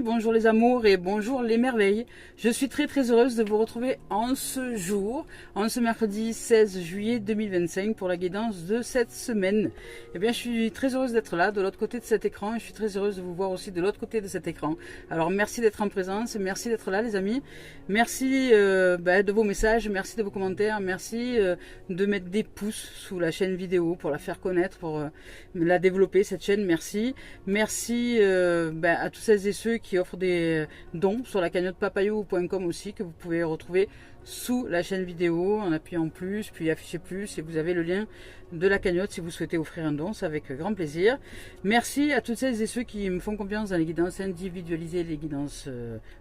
bonjour les amours et bonjour les merveilles. Je suis très heureuse de vous retrouver en ce jour, en ce mercredi 16 juillet 2025 pour la guidance de cette semaine. Eh bien, je suis très heureuse d'être là, de l'autre côté de cet écran, et je suis très heureuse de vous voir aussi de l'autre côté de cet écran. Alors, merci d'être en présence, merci d'être là les amis, merci de vos messages, merci de vos commentaires, merci de mettre des pouces sous la chaîne vidéo pour la faire connaître, pour la développer cette chaîne, merci. Merci à tous celles et ceux qui offrent des dons sur la cagnotte papayou.com aussi, que vous pouvez retrouver sous la chaîne vidéo en appuyant plus, puis afficher plus, et vous avez le lien de la cagnotte si vous souhaitez offrir un don, c'est avec grand plaisir. Merci à toutes celles et ceux qui me font confiance dans les guidances individualisées, les guidances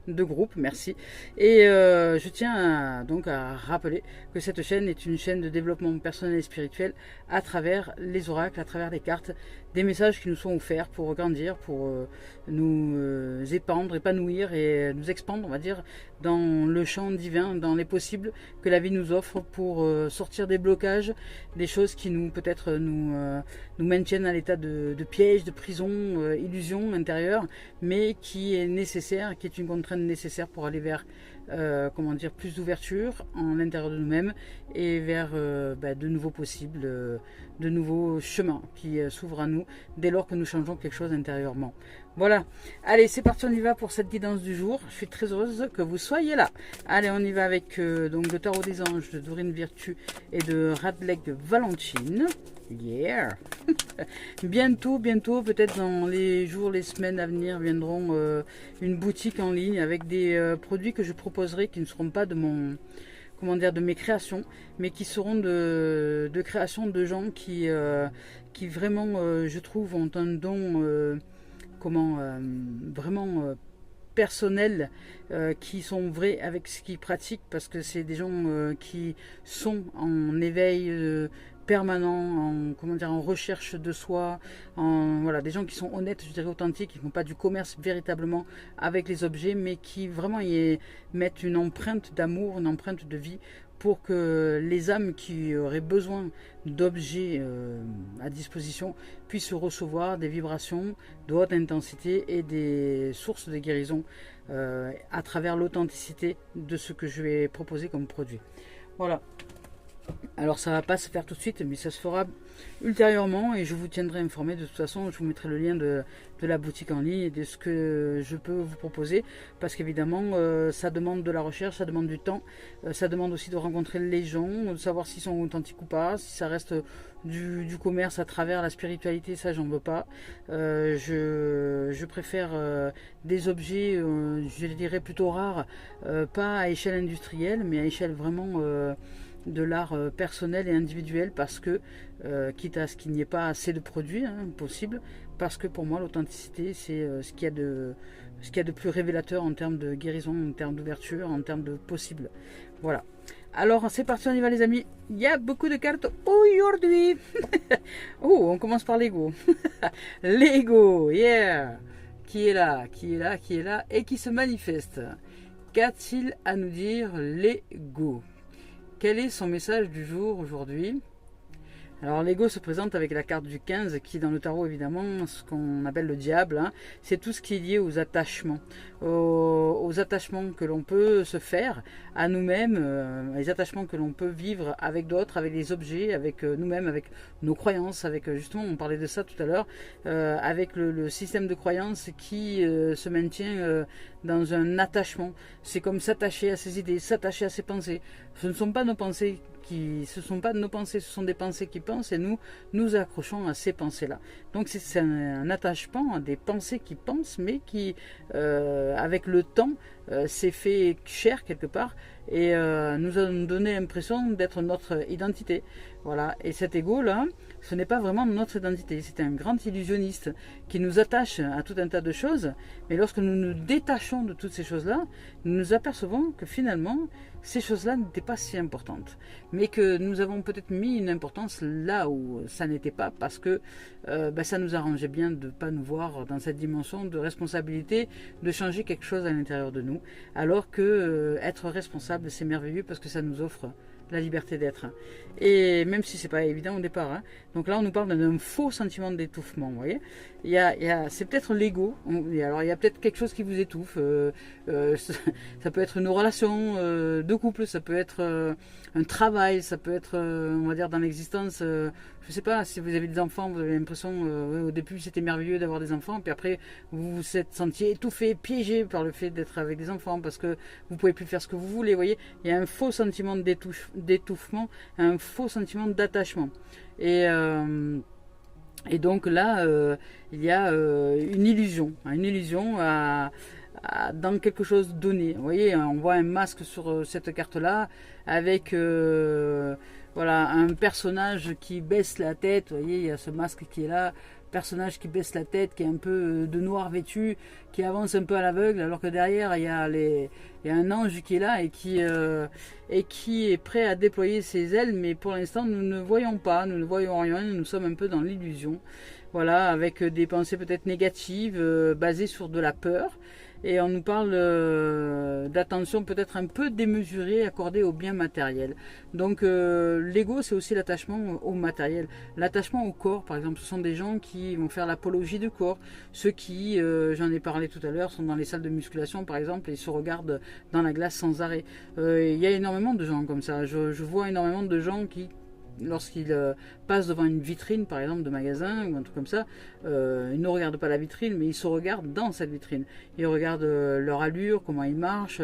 de groupe, merci. Et je tiens donc à rappeler que cette chaîne est une chaîne de développement personnel et spirituel à travers les oracles, à travers les cartes, des messages qui nous sont offerts pour grandir, pour nous épandre, épanouir et nous expandre, on va dire, dans le champ divin, dans les possibles que la vie nous offre pour sortir des blocages, des choses qui nous peut-être nous maintiennent à l'état de piège, de prison, illusion intérieure, mais qui est nécessaire, qui est une contrainte nécessaire pour aller vers plus d'ouverture en l'intérieur de nous-mêmes et vers de nouveaux possibles, de nouveaux chemins qui s'ouvrent à nous dès lors que nous changeons quelque chose intérieurement. Voilà, allez, c'est parti, on y va pour cette guidance du jour. Je suis très heureuse que vous soyez là. Allez, on y va avec donc le tarot des anges de Dorine Virtue et de Radleg Valentine. Yeah. Bientôt, peut-être dans les jours, les semaines à venir, viendront une boutique en ligne avec des produits que je proposerai qui ne seront pas de mon... de mes créations, mais qui seront de créations de gens qui vraiment, je trouve, ont un don vraiment personnel, qui sont vrais avec ce qu'ils pratiquent, parce que c'est des gens qui sont en éveil permanent, en recherche de soi, des gens qui sont honnêtes, je dirais authentiques, qui ne font pas du commerce véritablement avec les objets, mais qui vraiment y mettent une empreinte d'amour, une empreinte de vie, pour que les âmes qui auraient besoin d'objets à disposition puissent recevoir des vibrations de haute intensité et des sources de guérison à travers l'authenticité de ce que je vais proposer comme produit. Voilà. Alors ça va pas se faire tout de suite, mais ça se fera ultérieurement et je vous tiendrai informé. De toute façon, je vous mettrai le lien de la boutique en ligne et de ce que je peux vous proposer, parce qu'évidemment ça demande de la recherche, ça demande du temps, ça demande aussi de rencontrer les gens, de savoir s'ils sont authentiques ou pas, si ça reste du commerce à travers la spiritualité, ça j'en veux pas. Je préfère des objets, je dirais plutôt rares, pas à échelle industrielle, mais à échelle vraiment de l'art personnel et individuel, parce que quitte à ce qu'il n'y ait pas assez de produits possible, parce que pour moi l'authenticité c'est ce qu'il y a de plus révélateur en termes de guérison, en termes d'ouverture, en termes de possible. Voilà, alors c'est parti, on y va les amis. Il y a beaucoup de cartes aujourd'hui. Oh, on commence par l'ego. L'ego, yeah, qui est là et qui se manifeste. Qu'a-t-il à nous dire l'ego? Quel est son message du jour aujourd'hui? Alors l'ego se présente avec la carte du 15 qui dans le tarot évidemment ce qu'on appelle le diable, c'est tout ce qui est lié aux attachements, aux attachements que l'on peut se faire à nous-mêmes, les attachements que l'on peut vivre avec d'autres, avec les objets, avec nous-mêmes, avec nos croyances, avec justement on parlait de ça tout à l'heure, avec le système de croyances qui se maintient dans un attachement. C'est comme s'attacher à ses idées, s'attacher à ses pensées. Ce ne sont pas nos pensées ce sont des pensées qui pensent, et nous accrochons à ces pensées-là. Donc c'est un attachement à des pensées qui pensent, mais qui, avec le temps, s'est fait cher quelque part, et nous a donné l'impression d'être notre identité. Voilà, et cet ego-là, ce n'est pas vraiment notre identité, c'est un grand illusionniste qui nous attache à tout un tas de choses, mais lorsque nous nous détachons de toutes ces choses-là, nous nous apercevons que finalement, ces choses-là n'étaient pas si importantes, mais que nous avons peut-être mis une importance là où ça n'était pas, parce que ça nous arrangeait bien de ne pas nous voir dans cette dimension de responsabilité, de changer quelque chose à l'intérieur de nous, alors que être responsable, c'est merveilleux, parce que ça nous offre la liberté d'être. Et même si c'est pas évident au départ. Hein. Donc là, on nous parle d'un faux sentiment d'étouffement. Vous voyez, c'est peut-être l'ego. Alors, il y a peut-être quelque chose qui vous étouffe. Ça peut être une relation de couple, ça peut être un travail, ça peut être, on va dire, dans l'existence. Je sais pas, si vous avez des enfants, vous avez l'impression, au début, c'était merveilleux d'avoir des enfants, puis après, vous vous êtes senti étouffé, piégé par le fait d'être avec des enfants, parce que vous pouvez plus faire ce que vous voulez. Vous voyez, il y a un faux sentiment d'étouffement, un faux sentiment d'attachement. Et donc là, il y a une illusion dans quelque chose donné. Vous voyez, on voit un masque sur cette carte-là avec voilà, un personnage qui baisse la tête. Vous voyez, il y a ce masque qui est là, personnage qui baisse la tête, qui est un peu de noir vêtu, qui avance un peu à l'aveugle, alors que derrière il y a un ange qui est là et qui est prêt à déployer ses ailes, mais pour l'instant nous ne voyons pas, nous ne voyons rien, nous sommes un peu dans l'illusion. Voilà, avec des pensées peut-être négatives, basées sur de la peur. Et on nous parle d'attention peut-être un peu démesurée accordée au bien matériel. Donc l'ego, c'est aussi l'attachement au matériel. L'attachement au corps, par exemple, ce sont des gens qui vont faire l'apologie du corps. Ceux qui, j'en ai parlé tout à l'heure, sont dans les salles de musculation, par exemple, et se regardent dans la glace sans arrêt. Il y a énormément de gens comme ça. Je vois énormément de gens qui, lorsqu'ils passent devant une vitrine par exemple de magasin ou un truc comme ça, ils ne regardent pas la vitrine, mais ils se regardent dans cette vitrine. Ils regardent leur allure, comment ils marchent,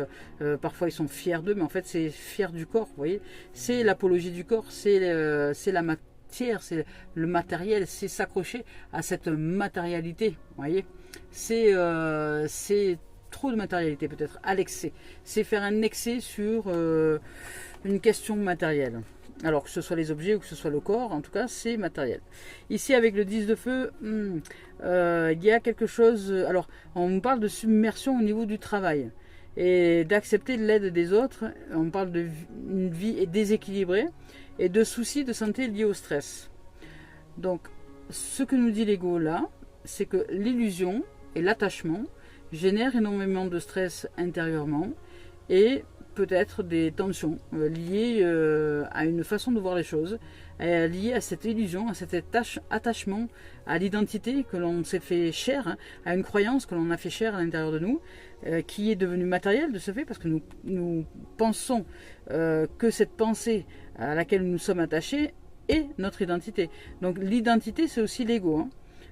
parfois ils sont fiers d'eux, mais en fait c'est fier du corps, vous voyez. C'est l'apologie du corps, c'est la matière, c'est le matériel, c'est s'accrocher à cette matérialité, vous voyez. C'est trop de matérialité peut-être, à l'excès. C'est faire un excès sur une question matérielle. Alors que ce soit les objets ou que ce soit le corps, en tout cas c'est matériel. Ici avec le 10 de feu, il y a quelque chose. Alors on nous parle de submersion au niveau du travail et d'accepter l'aide des autres. On parle d'une vie déséquilibrée et de soucis de santé liés au stress. Donc ce que nous dit l'ego là, c'est que l'illusion et l'attachement génèrent énormément de stress intérieurement et peut-être des tensions liées à une façon de voir les choses, liées à cette illusion, à cet attachement, à l'identité que l'on s'est fait chère, hein, à une croyance que l'on a fait chère à l'intérieur de nous, qui est devenue matérielle de ce fait, parce que nous pensons que cette pensée à laquelle nous sommes attachés est notre identité. Donc l'identité, c'est aussi l'ego, hein.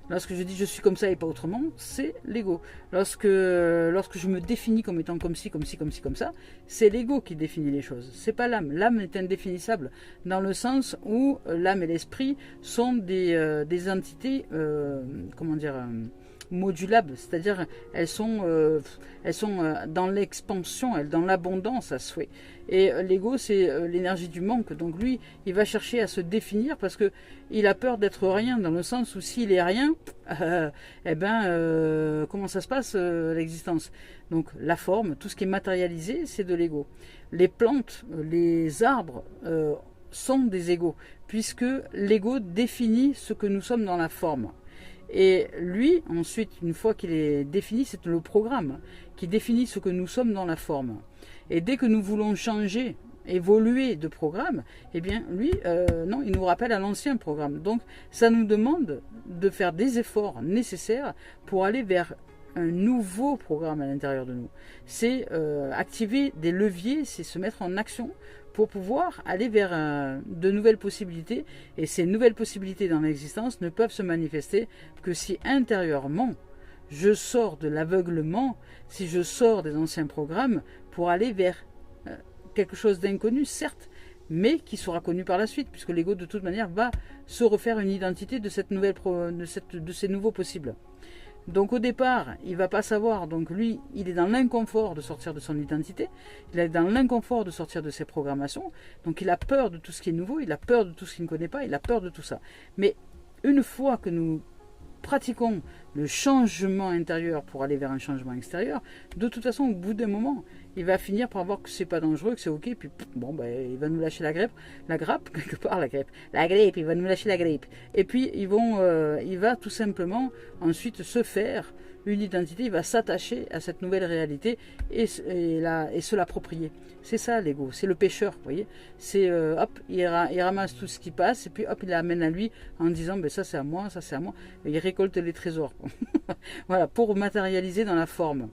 Lorsque je dis je suis comme ça et pas autrement, c'est l'ego. Lorsque je me définis comme étant comme ci, comme ci, comme ci, comme ça, c'est l'ego qui définit les choses. C'est pas l'âme. L'âme est indéfinissable dans le sens où l'âme et l'esprit sont des entités, comment dire, modulables, c'est-à-dire elles sont dans l'expansion, dans l'abondance à souhait. Et l'ego, c'est l'énergie du manque. Donc lui, il va chercher à se définir parce que il a peur d'être rien, dans le sens où s'il est rien, comment ça se passe l'existence? Donc la forme, tout ce qui est matérialisé, c'est de l'ego. Les plantes, les arbres sont des égos, puisque l'ego définit ce que nous sommes dans la forme. Et lui, ensuite, une fois qu'il est défini, c'est le programme qui définit ce que nous sommes dans la forme. Et dès que nous voulons changer, évoluer de programme, eh bien lui, non, il nous rappelle à l'ancien programme. Donc ça nous demande de faire des efforts nécessaires pour aller vers un nouveau programme à l'intérieur de nous. C'est activer des leviers, c'est se mettre en action pour pouvoir aller vers de nouvelles possibilités. Et ces nouvelles possibilités dans l'existence ne peuvent se manifester que si intérieurement, je sors de l'aveuglement, si je sors des anciens programmes pour aller vers quelque chose d'inconnu, certes, mais qui sera connu par la suite, puisque l'ego de toute manière va se refaire une identité de cette nouvelle de ces nouveaux possibles. Donc au départ, il ne va pas savoir, donc lui, il est dans l'inconfort de sortir de son identité, il est dans l'inconfort de sortir de ses programmations, donc il a peur de tout ce qui est nouveau, il a peur de tout ce qu'il ne connaît pas, il a peur de tout ça. Mais une fois que nous pratiquons le changement intérieur pour aller vers un changement extérieur, de toute façon, au bout d'un moment, il va finir par voir que c'est pas dangereux, que c'est ok, puis bon, ben, il va nous lâcher la grappe, quelque part, la grippe, il va nous lâcher la grippe. Et puis, il va tout simplement ensuite se faire une identité, il va s'attacher à cette nouvelle réalité et se l'approprier. C'est ça l'ego, c'est le pêcheur, vous voyez. C'est hop, il ramasse tout ce qui passe et puis hop, il l'amène à lui en disant ben ça c'est à moi, ça c'est à moi. Et il récolte les trésors. Voilà, pour matérialiser dans la forme.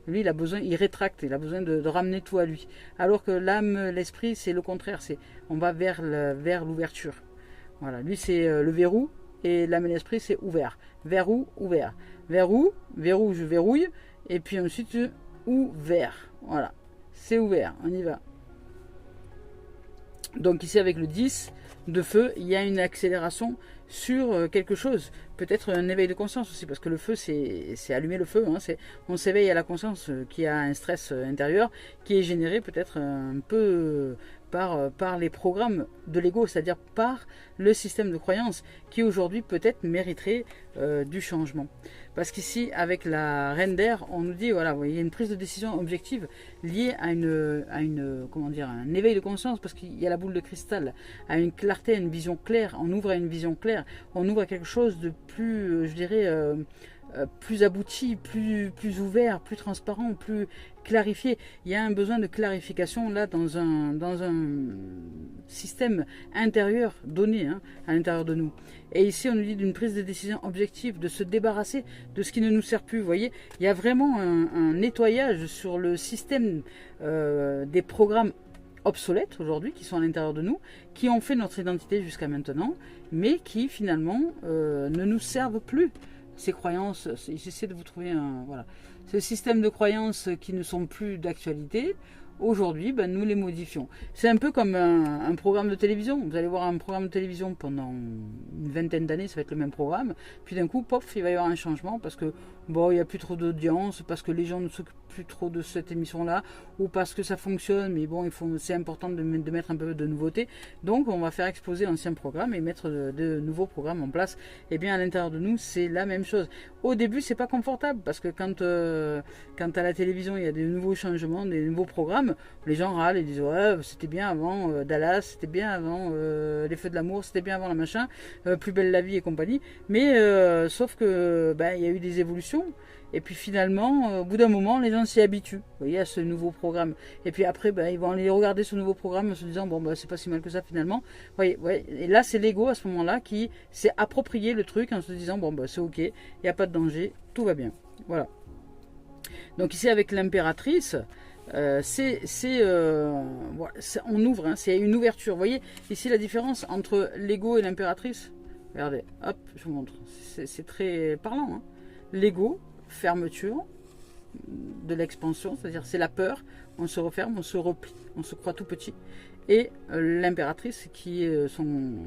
Lui, il a besoin, il rétracte, il a besoin de ramener tout à lui. Alors que l'âme, l'esprit, c'est le contraire, on va vers l'ouverture. Voilà, lui c'est le verrou et l'âme et l'esprit c'est ouvert. Vers où? Ouvert. Vers où? Verrou, je verrouille. Et puis ensuite, ouvert. Voilà. C'est ouvert, on y va. Donc ici avec le 10 de feu, il y a une accélération sur quelque chose. Peut-être un éveil de conscience aussi, parce que le feu, c'est allumer le feu. Hein, on s'éveille à la conscience qui a un stress intérieur qui est généré peut-être un peu par les programmes de l'ego, c'est-à-dire par le système de croyance qui aujourd'hui peut-être mériterait du changement. Parce qu'ici, avec la reine d'air, on nous dit, voilà, il y a une prise de décision objective liée à un éveil de conscience, parce qu'il y a la boule de cristal, à une clarté, à une vision claire. On ouvre à une vision claire, on ouvre à quelque chose de plus, je dirais, plus abouti, plus ouvert, plus transparent, plus clarifié. Il y a un besoin de clarification là dans un système intérieur donné à l'intérieur de nous. Et ici on nous dit d'une prise de décision objective, de se débarrasser de ce qui ne nous sert plus. Vous voyez, il y a vraiment un nettoyage sur le système des programmes obsolètes aujourd'hui qui sont à l'intérieur de nous, qui ont fait notre identité jusqu'à maintenant, mais qui finalement ne nous servent plus. Ces croyances, j'essaie de vous trouver voilà. Ces systèmes de croyances qui ne sont plus d'actualité, aujourd'hui, nous les modifions. C'est un peu comme un programme de télévision. Vous allez voir un programme de télévision pendant une vingtaine d'années, ça va être le même programme. Puis d'un coup, pof, il va y avoir un changement parce que il n'y a plus trop d'audience, parce que les gens ne s'occupent plus trop de cette émission-là, ou parce que ça fonctionne, mais bon, c'est important de mettre un peu de nouveauté. Donc, on va faire exploser l'ancien programme et mettre de nouveaux programmes en place. Et bien, à l'intérieur de nous, c'est la même chose. Au début, c'est pas confortable parce que quand à la télévision, il y a des nouveaux changements, des nouveaux programmes, les gens râlent et disent ouais, c'était bien avant Dallas, c'était bien avant les Feux de l'amour, c'était bien avant la machin, Plus belle la vie et compagnie. Mais sauf que il y a eu des évolutions. Et puis finalement, au bout d'un moment, les gens s'y habituent, vous voyez, à ce nouveau programme. Et puis après, ils vont aller regarder ce nouveau programme en se disant, c'est pas si mal que ça finalement. Vous voyez, ouais. Et là, c'est l'ego à ce moment-là qui s'est approprié le truc en se disant, c'est ok, il n'y a pas de danger, tout va bien. Voilà. Donc ici, avec l'impératrice, on ouvre, c'est une ouverture. Vous voyez ici la différence entre l'ego et l'impératrice. Regardez, hop, je vous montre. C'est très parlant. L'ego, fermeture de l'expansion, c'est-à-dire c'est la peur, on se referme, on se replie, on se croit tout petit. Et l'impératrice qui est son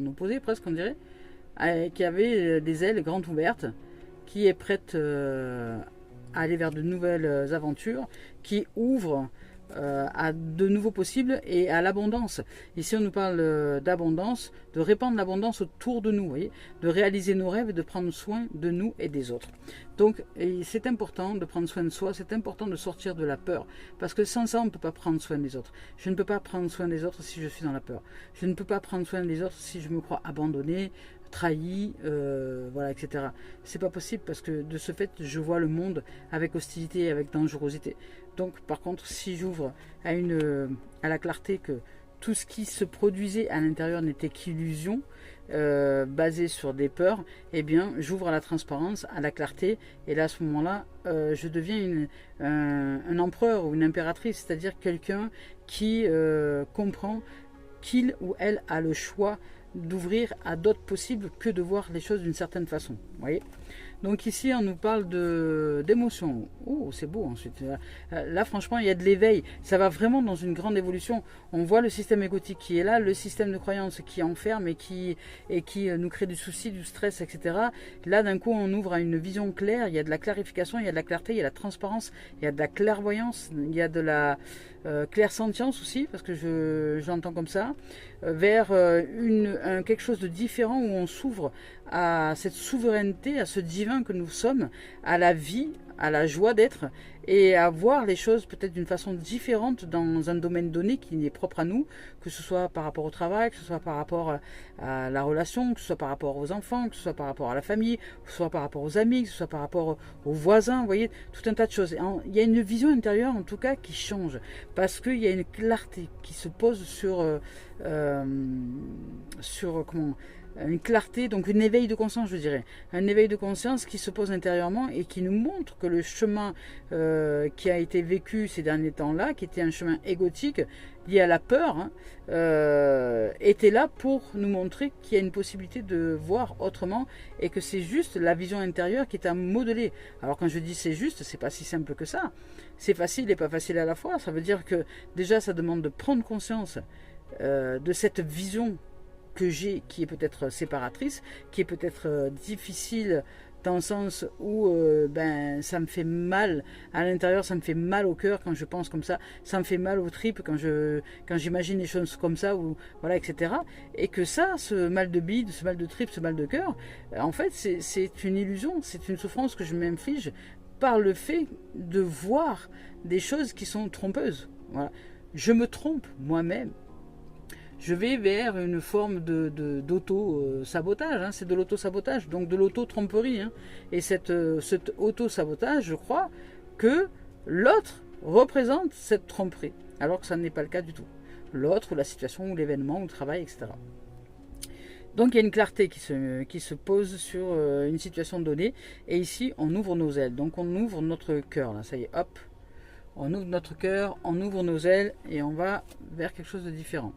opposé presque, on dirait, qui avait des ailes grandes ouvertes, qui est prête à aller vers de nouvelles aventures, qui ouvre à de nouveaux possibles et à l'abondance. Ici on nous parle d'abondance, de répandre l'abondance autour de nous, vous voyez, de réaliser nos rêves et de prendre soin de nous et des autres. Donc c'est important de prendre soin de soi, c'est important de sortir de la peur, parce que sans ça on ne peut pas prendre soin des autres. Je ne peux pas prendre soin des autres si je suis dans la peur. Je ne peux pas prendre soin des autres si je me crois abandonné, trahi, etc. C'est pas possible parce que de ce fait je vois le monde avec hostilité et avec dangerosité. Donc par contre si j'ouvre à la clarté que tout ce qui se produisait à l'intérieur n'était qu'illusion, basée sur des peurs, eh bien j'ouvre à la transparence, à la clarté, et là à ce moment-là je deviens un empereur ou une impératrice, c'est-à-dire quelqu'un qui comprend qu'il ou elle a le choix d'ouvrir à d'autres possibles que de voir les choses d'une certaine façon. Vous voyez ? Donc ici on nous parle d'émotions. Oh, c'est beau ensuite. Là franchement il y a de l'éveil. Ça va vraiment dans une grande évolution. On voit le système égotique qui est là, le système de croyance qui enferme et qui nous crée du souci, du stress, etc. Là d'un coup on ouvre à une vision claire. Il y a de la clarification, il y a de la clarté, il y a de la transparence, il y a de la clairvoyance, il y a de la clairsentience aussi, parce que j'entends comme ça, vers quelque chose de différent où on s'ouvre à cette souveraineté, à ce divin que nous sommes, à la vie, à la joie d'être et à voir les choses peut-être d'une façon différente dans un domaine donné qui est propre à nous, que ce soit par rapport au travail, que ce soit par rapport à la relation, que ce soit par rapport aux enfants, que ce soit par rapport à la famille, que ce soit par rapport aux amis, que ce soit par rapport aux voisins, vous voyez, tout un tas de choses. Il y a une vision intérieure en tout cas qui change, parce qu'il y a une clarté qui se pose sur comment une clarté, donc un éveil de conscience, je dirais. Un éveil de conscience qui se pose intérieurement et qui nous montre que le chemin qui a été vécu ces derniers temps-là, qui était un chemin égotique, lié à la peur, hein, était là pour nous montrer qu'il y a une possibilité de voir autrement et que c'est juste la vision intérieure qui est à modeler. Alors quand je dis c'est juste, c'est pas si simple que ça. C'est facile et pas facile à la fois. Ça veut dire que déjà ça demande de prendre conscience de cette vision que j'ai, qui est peut-être séparatrice, qui est peut-être difficile dans le sens où ben, ça me fait mal à l'intérieur, ça me fait mal au cœur quand je pense comme ça me fait mal aux tripes quand j'imagine les choses comme ça, ou, voilà, etc. Et que ça, ce mal de bide, ce mal de tripes, ce mal de cœur, en fait c'est une illusion, c'est une souffrance que je m'inflige par le fait de voir des choses qui sont trompeuses. Voilà. Je me trompe moi-même. Je vais vers une forme d'auto-sabotage, hein, c'est de l'auto-sabotage, donc de l'auto-tromperie. Hein. Et cet auto-sabotage, je crois que l'autre représente cette tromperie, alors que ça n'est pas le cas du tout. L'autre, ou la situation, ou l'événement, ou le travail, etc. Donc il y a une clarté qui se pose sur une situation donnée, et ici on ouvre nos ailes, donc on ouvre notre cœur, là, ça y est, hop, on ouvre notre cœur, on ouvre nos ailes, et on va vers quelque chose de différent.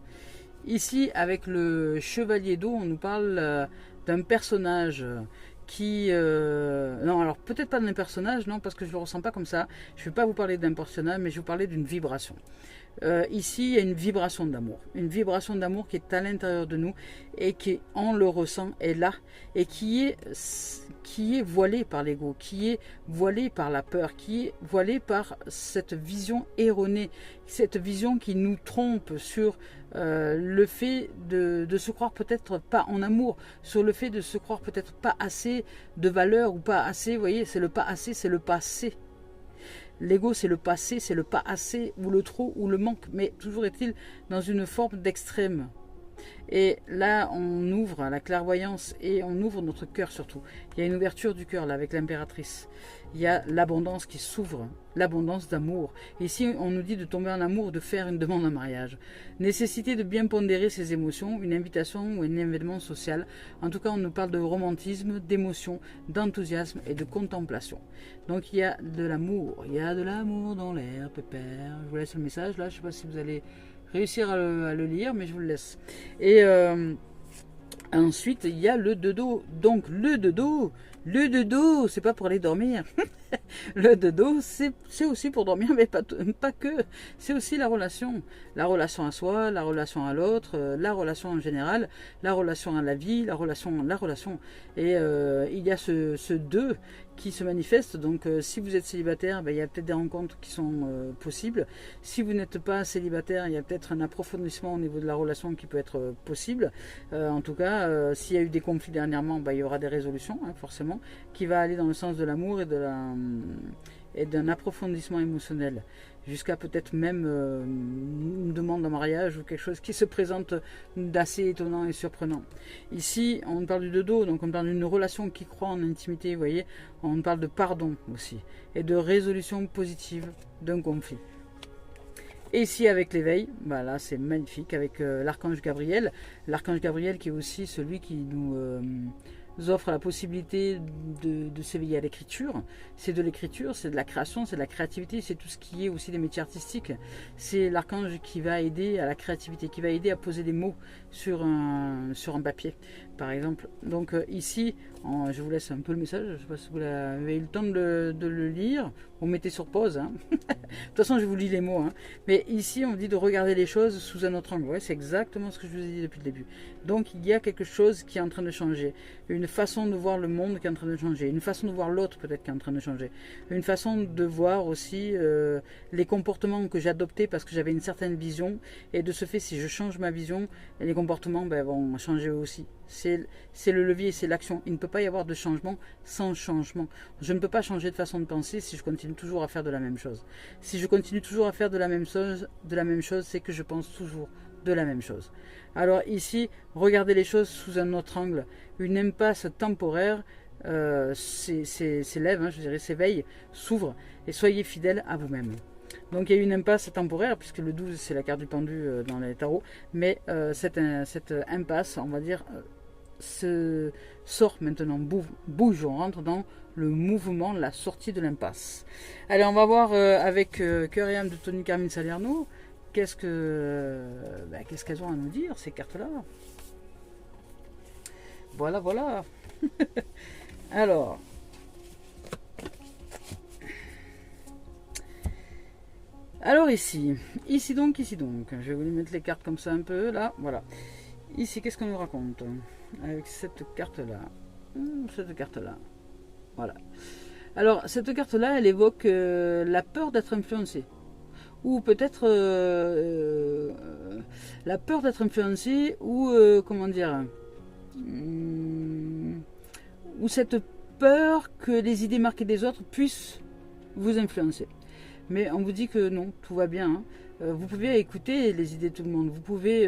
Ici, avec le chevalier d'eau, on nous parle d'un personnage qui... non, alors peut-être pas d'un personnage, non, parce que je ne le ressens pas comme ça. Je ne vais pas vous parler d'un personnage, mais je vais vous parler d'une vibration. Ici, il y a une vibration d'amour. Une vibration d'amour qui est à l'intérieur de nous et qui, on le ressent, est là. Et qui est voilée par l'ego, qui est voilée par la peur, qui est voilée par cette vision erronée, cette vision qui nous trompe sur le fait de se croire peut-être pas en amour, sur le fait de se croire peut-être pas assez de valeur ou pas assez, vous voyez, c'est le pas assez, c'est le passé. L'ego, c'est le passé, c'est le pas assez, ou le trop, ou le manque, mais toujours est-il dans une forme d'extrême. Et là, on ouvre la clairvoyance et on ouvre notre cœur surtout. Il y a une ouverture du cœur là avec l'impératrice. Il y a l'abondance qui s'ouvre, l'abondance d'amour. Ici, on nous dit de tomber en amour, de faire une demande en mariage. Nécessité de bien pondérer ses émotions, une invitation ou un événement social. En tout cas, on nous parle de romantisme, d'émotion, d'enthousiasme et de contemplation. Donc il y a de l'amour. Il y a de l'amour dans l'air, pépère. Je vous laisse le message là. Je ne sais pas si vous allez réussir à le lire, mais je vous le laisse. Et ensuite, il y a le dodo. Donc le dodo, c'est pas pour aller dormir. Le dodo, c'est aussi pour dormir, mais pas que. C'est aussi la relation à soi, la relation à l'autre, la relation en général, la relation à la vie, la relation. Et il y a ce deux qui se manifeste. Donc si vous êtes célibataire, ben, il y a peut-être des rencontres qui sont possibles. Si vous n'êtes pas célibataire, il y a peut-être un approfondissement au niveau de la relation qui peut être possible. En tout cas, s'il y a eu des conflits dernièrement, ben, il y aura des résolutions, hein, forcément, qui va aller dans le sens de l'amour et d'un approfondissement émotionnel, jusqu'à peut-être même une demande en mariage ou quelque chose qui se présente d'assez étonnant et surprenant. Ici, on parle du dodo, donc on parle d'une relation qui croît en intimité, vous voyez, on parle de pardon aussi, et de résolution positive d'un conflit. Et ici avec l'éveil, bah là c'est magnifique, avec l'archange Gabriel qui est aussi celui qui nous offre la possibilité de s'éveiller à l'écriture. C'est de l'écriture, c'est de la création, c'est de la créativité, c'est tout ce qui est aussi des métiers artistiques. C'est l'archange qui va aider à la créativité, qui va aider à poser des mots sur un papier, par exemple. Donc ici, je vous laisse un peu le message, je ne sais pas si vous avez eu le temps de le lire, vous mettez sur pause. Hein. De toute façon, je vous lis les mots. Hein. Mais ici, on dit de regarder les choses sous un autre angle. Ouais, c'est exactement ce que je vous ai dit depuis le début. Donc, il y a quelque chose qui est en train de changer. Une façon de voir le monde qui est en train de changer. Une façon de voir l'autre peut-être qui est en train de changer. Une façon de voir aussi les comportements que j'adoptais parce que j'avais une certaine vision. Et de ce fait, si je change ma vision, les comportements vont changer aussi. c'est le levier, c'est l'action. Il ne peut pas y avoir de changement sans changement. Je ne peux pas changer de façon de penser si je continue toujours à faire de la même chose. Si je continue toujours à faire de la même chose, c'est que je pense toujours de la même chose. Alors ici, regardez les choses sous un autre angle. Une impasse temporaire s'élève, je dirais, s'éveille, s'ouvre, et soyez fidèles à vous-même. Donc il y a une impasse temporaire, puisque le 12 c'est la carte du pendu dans les tarots, mais cette impasse, on va dire, sort maintenant, bouge, on rentre dans le mouvement, la sortie de l'impasse. Allez, on va voir avec Cœur et âme de Tony Carmine Salerno, qu'est-ce qu'elles ont à nous dire, ces cartes-là. Voilà. Alors, ici donc, je vais vous mettre les cartes comme ça un peu, là, voilà. Ici, qu'est-ce qu'on nous raconte avec cette carte-là? Voilà. Alors, cette carte-là, elle évoque la peur d'être influencé. Ou peut-être la peur d'être influencé, ou comment dire, ou cette peur que les idées marquées des autres puissent vous influencer. Mais on vous dit que non, tout va bien. Hein. Vous pouvez écouter les idées de tout le monde. Vous pouvez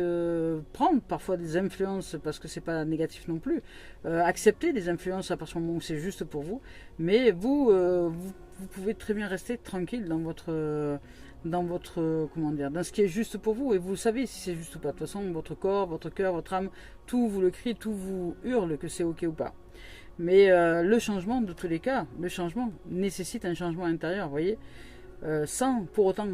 prendre parfois des influences parce que c'est pas négatif non plus. Accepter des influences à partir du moment où c'est juste pour vous. Mais vous pouvez très bien rester tranquille dans votre comment dire, dans ce qui est juste pour vous. Et vous savez si c'est juste ou pas. De toute façon, votre corps, votre cœur, votre âme, tout vous le crie, tout vous hurle que c'est ok ou pas. Mais le changement, de tous les cas, le changement nécessite un changement intérieur, vous voyez. Sans pour autant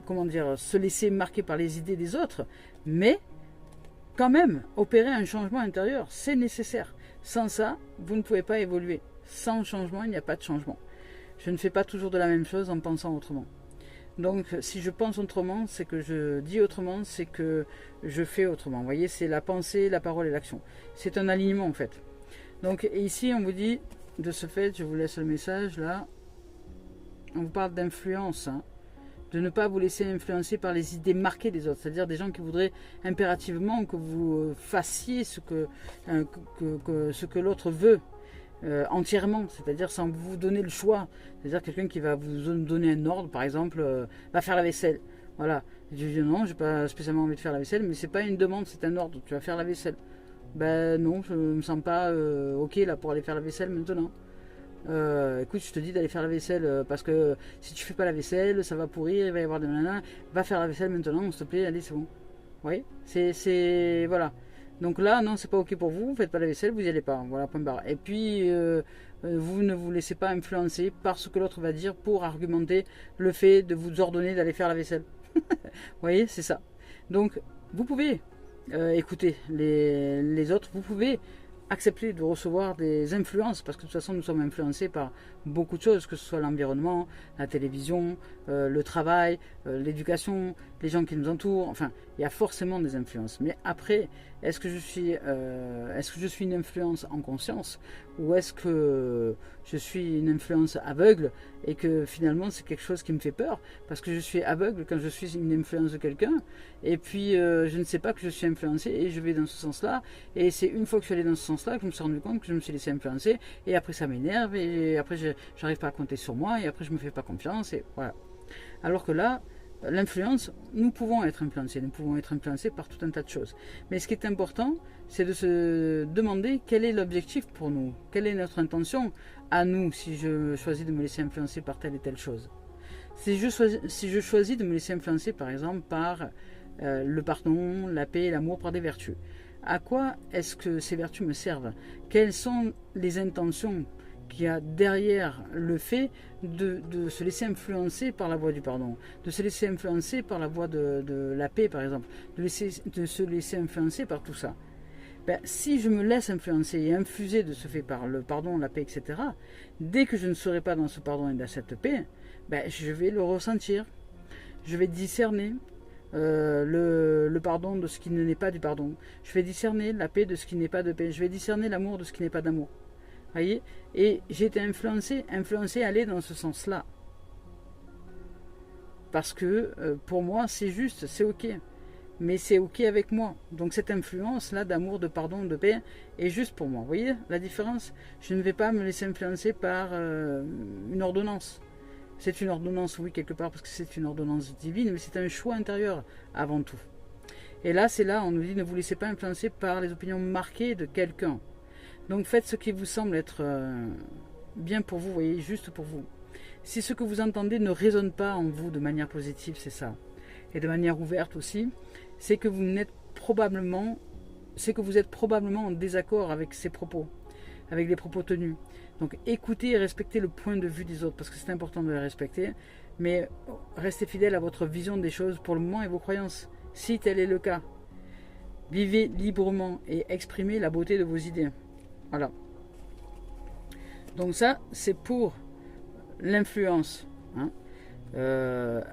comment dire, se laisser marquer par les idées des autres, mais quand même opérer un changement intérieur, c'est nécessaire. Sans ça, vous ne pouvez pas évoluer. Sans changement, il n'y a pas de changement. Je ne fais pas toujours de la même chose en pensant autrement. Donc si je pense autrement, c'est que je dis autrement, c'est que je fais autrement. Vous voyez, c'est la pensée, la parole et l'action. C'est un alignement en fait. Donc ici, on vous dit, de ce fait, je vous laisse le message là. On vous parle d'influence, hein, de ne pas vous laisser influencer par les idées marquées des autres, c'est-à-dire des gens qui voudraient impérativement que vous fassiez ce que l'autre veut entièrement, c'est-à-dire sans vous donner le choix, c'est-à-dire quelqu'un qui va vous donner un ordre, par exemple, va faire la vaisselle. Voilà, je dis non, j'ai pas spécialement envie de faire la vaisselle, mais c'est pas une demande, c'est un ordre, tu vas faire la vaisselle. Ben non, je me sens pas ok là pour aller faire la vaisselle maintenant. Écoute, je te dis d'aller faire la vaisselle parce que si tu fais pas la vaisselle, ça va pourrir, il va y avoir des nanas. Va faire la vaisselle maintenant, s'il te plaît, allez, c'est bon. Oui, c'est voilà. Donc là, non, c'est pas ok pour vous, vous faites pas la vaisselle, vous y allez pas. Voilà, point barre. Et puis, vous ne vous laissez pas influencer par ce que l'autre va dire pour argumenter le fait de vous ordonner d'aller faire la vaisselle. Vous voyez, c'est ça. Donc, vous pouvez écouter les autres, vous pouvez accepter de recevoir des influences, parce que de toute façon nous sommes influencés par beaucoup de choses, que ce soit l'environnement, la télévision, le travail, l'éducation, les gens qui nous entourent, enfin il y a forcément des influences. Mais après, est-ce que je suis une influence en conscience, ou est-ce que je suis une influence aveugle et que finalement c'est quelque chose qui me fait peur, parce que je suis aveugle quand je suis une influence de quelqu'un, et puis je ne sais pas que je suis influencé et je vais dans ce sens-là, et c'est une fois que je suis allé dans ce sens-là que je me suis rendu compte que je me suis laissé influencer, et après ça m'énerve, et après j'arrive pas à compter sur moi, et après je me fais pas confiance, et voilà. Alors que là, l'influence, nous pouvons être influencés par tout un tas de choses. Mais ce qui est important, c'est de se demander quel est l'objectif pour nous, quelle est notre intention à nous si je choisis de me laisser influencer par telle et telle chose. Si je choisis de me laisser influencer par exemple par le pardon, la paix et l'amour, par des vertus, à quoi est-ce que ces vertus me servent? Quelles sont les intentions qu'il y a derrière le fait de se laisser influencer par la voie du pardon, de se laisser influencer par la voie de la paix par exemple, de se laisser influencer par tout ça? Ben, si je me laisse influencer et infuser de ce fait par le pardon, la paix, etc., dès que je ne serai pas dans ce pardon et dans cette paix, ben, je vais le ressentir, je vais discerner le pardon de ce qui n'est pas du pardon, je vais discerner la paix de ce qui n'est pas de paix, je vais discerner l'amour de ce qui n'est pas d'amour. Voyez, et j'ai été influencé à aller dans ce sens-là. Parce que pour moi, c'est juste, c'est ok. mais c'est ok avec moi. Donc cette influence-là d'amour, de pardon, de paix est juste pour moi. Vous voyez la différence? Je ne vais pas me laisser influencer par une ordonnance. C'est une ordonnance, oui, quelque part, parce que c'est une ordonnance divine, mais c'est un choix intérieur avant tout. Et là, c'est là, on nous dit, ne vous laissez pas influencer par les opinions marquées de quelqu'un. Donc faites ce qui vous semble être bien pour vous, voyez, juste pour vous. Si ce que vous entendez ne résonne pas en vous de manière positive, c'est ça. Et de manière ouverte aussi, c'est que vous êtes probablement en désaccord avec ces propos, avec les propos tenus. Donc écoutez et respectez le point de vue des autres, parce que c'est important de les respecter, mais restez fidèle à votre vision des choses pour le moment et vos croyances, si tel est le cas. Vivez librement et exprimez la beauté de vos idées. Voilà. Donc ça, c'est pour l'influence. Hein.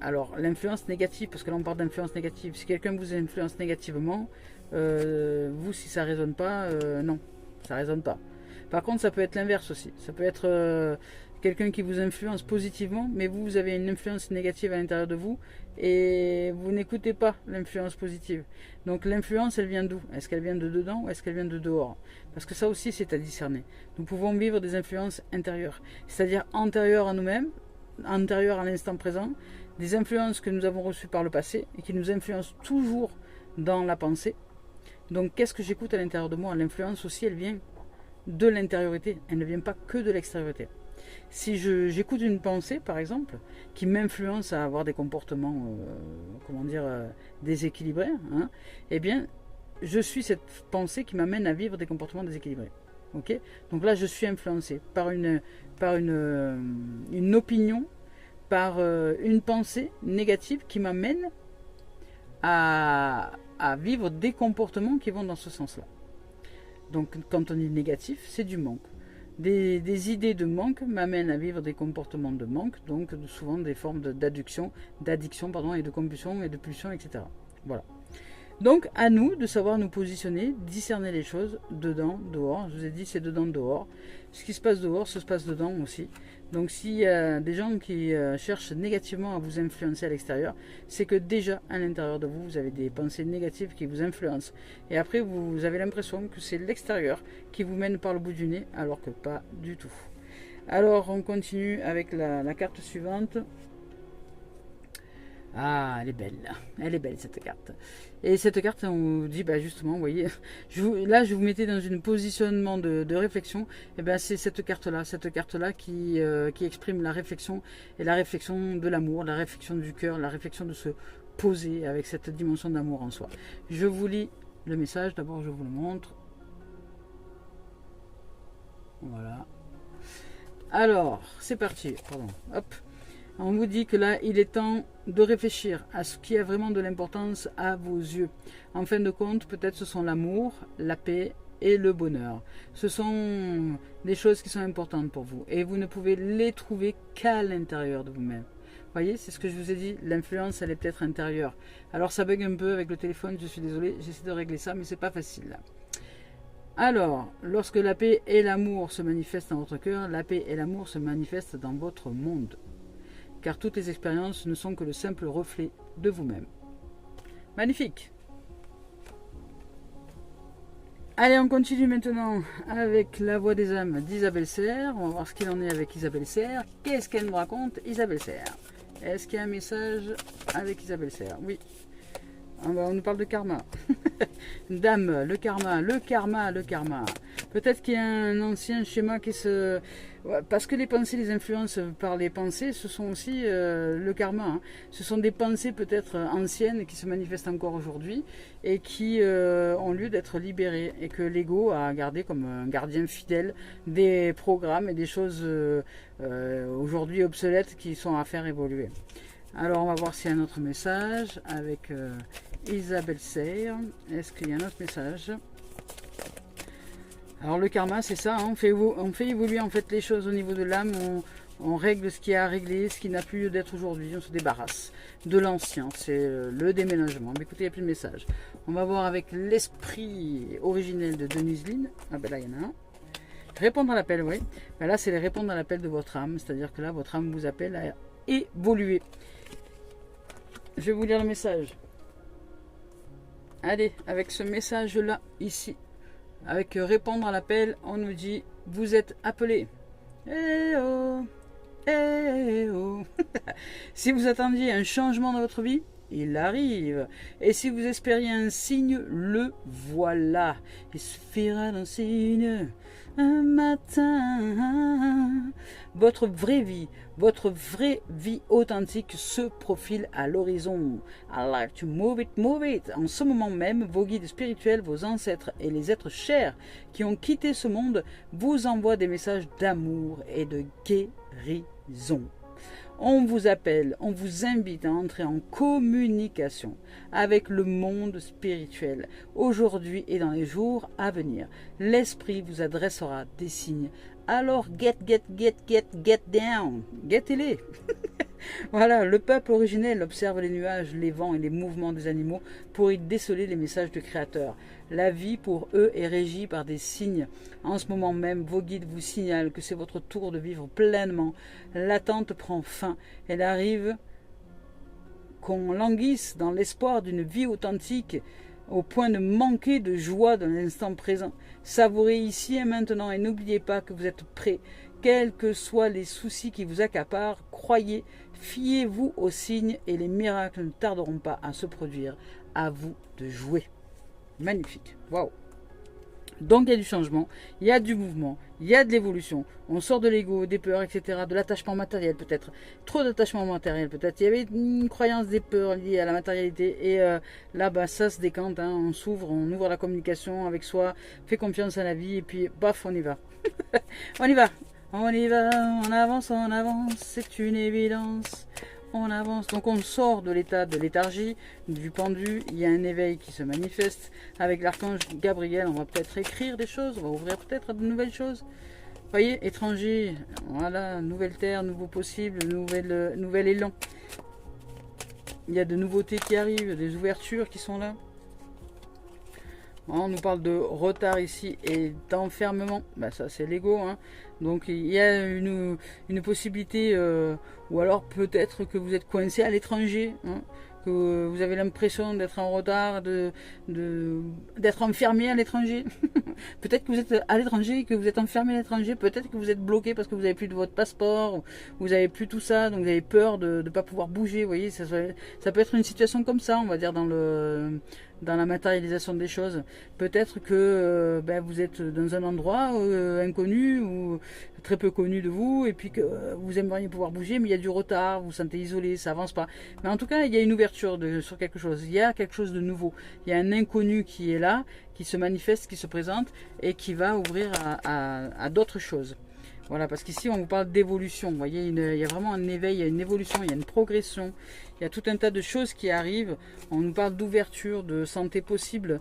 Alors, l'influence négative, parce que là on parle d'influence négative. Si quelqu'un vous influence négativement, vous, si ça ne résonne pas, non, ça ne résonne pas. Par contre, ça peut être l'inverse aussi. Ça peut être quelqu'un qui vous influence positivement, mais vous avez une influence négative à l'intérieur de vous et vous n'écoutez pas l'influence positive. Donc l'influence, elle vient d'où? Est-ce qu'elle vient de dedans ou est-ce qu'elle vient de dehors? Parce que ça aussi, c'est à discerner. Nous pouvons vivre des influences intérieures, c'est-à-dire antérieures à nous-mêmes, antérieures à l'instant présent, des influences que nous avons reçues par le passé et qui nous influencent toujours dans la pensée. Donc qu'est-ce que j'écoute à l'intérieur de moi? L'influence aussi, elle vient de l'intériorité, elle ne vient pas que de l'extériorité. Si j'écoute une pensée, par exemple, qui m'influence à avoir des comportements, déséquilibrés, hein, eh bien, je suis cette pensée qui m'amène à vivre des comportements déséquilibrés. Okay? Donc là, je suis influencé par une opinion, par une pensée négative qui m'amène à vivre des comportements qui vont dans ce sens-là. Donc quand on dit négatif, c'est du manque. Des idées de manque m'amènent à vivre des comportements de manque, donc souvent des formes d'addiction et de compulsion et de pulsion, etc. Voilà. Donc à nous de savoir nous positionner, discerner les choses dedans, dehors. Je vous ai dit c'est dedans, dehors. Ce qui se passe dehors se passe dedans aussi. Donc s'il y a des gens qui cherchent négativement à vous influencer à l'extérieur, c'est que déjà à l'intérieur de vous, vous avez des pensées négatives qui vous influencent. Et après vous avez l'impression que c'est l'extérieur qui vous mène par le bout du nez, alors que pas du tout. Alors on continue avec la carte suivante. Ah, elle est belle cette carte. Et cette carte, on vous dit, bah justement, vous voyez, là je vous mettais dans un positionnement de réflexion, et ben c'est cette carte-là qui exprime la réflexion, et la réflexion de l'amour, la réflexion du cœur, la réflexion de se poser avec cette dimension d'amour en soi. Je vous lis le message, d'abord je vous le montre. Voilà. Alors, c'est parti, pardon, hop. On vous dit que là, il est temps de réfléchir à ce qui a vraiment de l'importance à vos yeux. En fin de compte, peut-être ce sont l'amour, la paix et le bonheur. Ce sont des choses qui sont importantes pour vous. Et vous ne pouvez les trouver qu'à l'intérieur de vous-même. Vous voyez, c'est ce que je vous ai dit, l'influence, elle est peut-être intérieure. Alors ça bug un peu avec le téléphone, je suis désolé, j'essaie de régler ça, mais c'est pas facile. Alors, lorsque la paix et l'amour se manifestent dans votre cœur, la paix et l'amour se manifestent dans votre monde. Car toutes les expériences ne sont que le simple reflet de vous-même. Magnifique! Allez, on continue maintenant avec la voix des âmes d'Isabelle Serre. On va voir ce qu'il en est avec Isabelle Serre. Qu'est-ce qu'elle nous raconte, Isabelle Serre? Est-ce qu'il y a un message avec Isabelle Serre? Oui. On nous parle de karma. Dame, le karma. Peut-être qu'il y a un ancien schéma qui se... Parce que les pensées, les influences par les pensées, ce sont aussi le karma. Hein. Ce sont des pensées peut-être anciennes qui se manifestent encore aujourd'hui et qui ont lieu d'être libérées. Et que l'ego a gardé comme un gardien fidèle des programmes et des choses aujourd'hui obsolètes qui sont à faire évoluer. Alors on va voir s'il y a un autre message avec Isabelle Serre. Est-ce qu'il y a un autre message? Alors le karma c'est ça, hein, on fait évoluer en fait les choses au niveau de l'âme, on règle ce qui a à régler, ce qui n'a plus lieu d'être aujourd'hui, on se débarrasse de l'ancien, c'est le déménagement. Mais écoutez, il n'y a plus de message. On va voir avec l'esprit originel de Denise Lynn. Ah ben là il y en a un. Répondre à l'appel, oui. Ben là c'est les répondre à l'appel de votre âme, c'est-à-dire que là votre âme vous appelle à évoluer. Je vais vous lire le message. Allez, avec ce message-là, ici, avec répondre à l'appel, on nous dit, vous êtes appelé. Eh oh, eh oh. Si vous attendiez un changement dans votre vie, il arrive. Et si vous espériez un signe, le voilà. Il suffira d'un signe un matin. Votre vraie vie authentique se profile à l'horizon. I like to move it, move it. En ce moment même, vos guides spirituels, vos ancêtres et les êtres chers qui ont quitté ce monde vous envoient des messages d'amour et de guérison. On vous appelle, on vous invite à entrer en communication avec le monde spirituel aujourd'hui et dans les jours à venir. L'esprit vous adressera des signes. Alors get down, guettez-les. Voilà, le peuple originel observe les nuages, les vents et les mouvements des animaux pour y déceler les messages du Créateur. La vie pour eux est régie par des signes. En ce moment même, vos guides vous signalent que c'est votre tour de vivre pleinement. L'attente prend fin. Elle arrive qu'on languisse dans l'espoir d'une vie authentique au point de manquer de joie dans l'instant présent. Savourez ici et maintenant et n'oubliez pas que vous êtes prêts. Quels que soient les soucis qui vous accaparent, croyez, fiez-vous aux signes et les miracles ne tarderont pas à se produire. À vous de jouer. Magnifique. Waouh. Donc il y a du changement, il y a du mouvement, il y a de l'évolution. On sort de l'ego, des peurs, etc. De l'attachement matériel peut-être. Trop d'attachement matériel peut-être. Il y avait une croyance des peurs liées à la matérialité. Et là, bah, ça se décante. Hein. On s'ouvre, on ouvre la communication avec soi. Fait confiance à la vie. Et puis, baf, on y va. On y va. On y va, on avance, c'est une évidence. On avance, donc on sort de l'état de léthargie, du pendu, il y a un éveil qui se manifeste. Avec l'archange Gabriel, on va peut-être écrire des choses, on va ouvrir peut-être à de nouvelles choses. Vous voyez, étranger, voilà, nouvelle terre, nouveau possible, nouvel élan. Il y a de nouveautés qui arrivent, des ouvertures qui sont là. On nous parle de retard ici et d'enfermement. Ben ça c'est l'ego. Hein. Donc il y a une possibilité, ou alors peut-être que vous êtes coincé à l'étranger. Hein, que vous avez l'impression d'être en retard, d'être enfermé à l'étranger. Peut-être que vous êtes à l'étranger et que vous êtes enfermé à l'étranger. Peut-être que vous êtes bloqué parce que vous n'avez plus de votre passeport. Vous n'avez plus tout ça. Donc vous avez peur de ne pas pouvoir bouger. Vous voyez, ça peut être une situation comme ça, on va dire, dans la matérialisation des choses. Peut-être que vous êtes dans un endroit inconnu ou très peu connu de vous et puis que vous aimeriez pouvoir bouger mais il y a du retard, vous vous sentez isolé, ça avance pas. Mais en tout cas, il y a une ouverture sur quelque chose, il y a quelque chose de nouveau. Il y a un inconnu qui est là, qui se manifeste, qui se présente et qui va ouvrir à d'autres choses. Voilà, parce qu'ici on vous parle d'évolution, vous voyez, il y a vraiment un éveil, il y a une évolution, il y a une progression, il y a tout un tas de choses qui arrivent. On nous parle d'ouverture, de santé possible,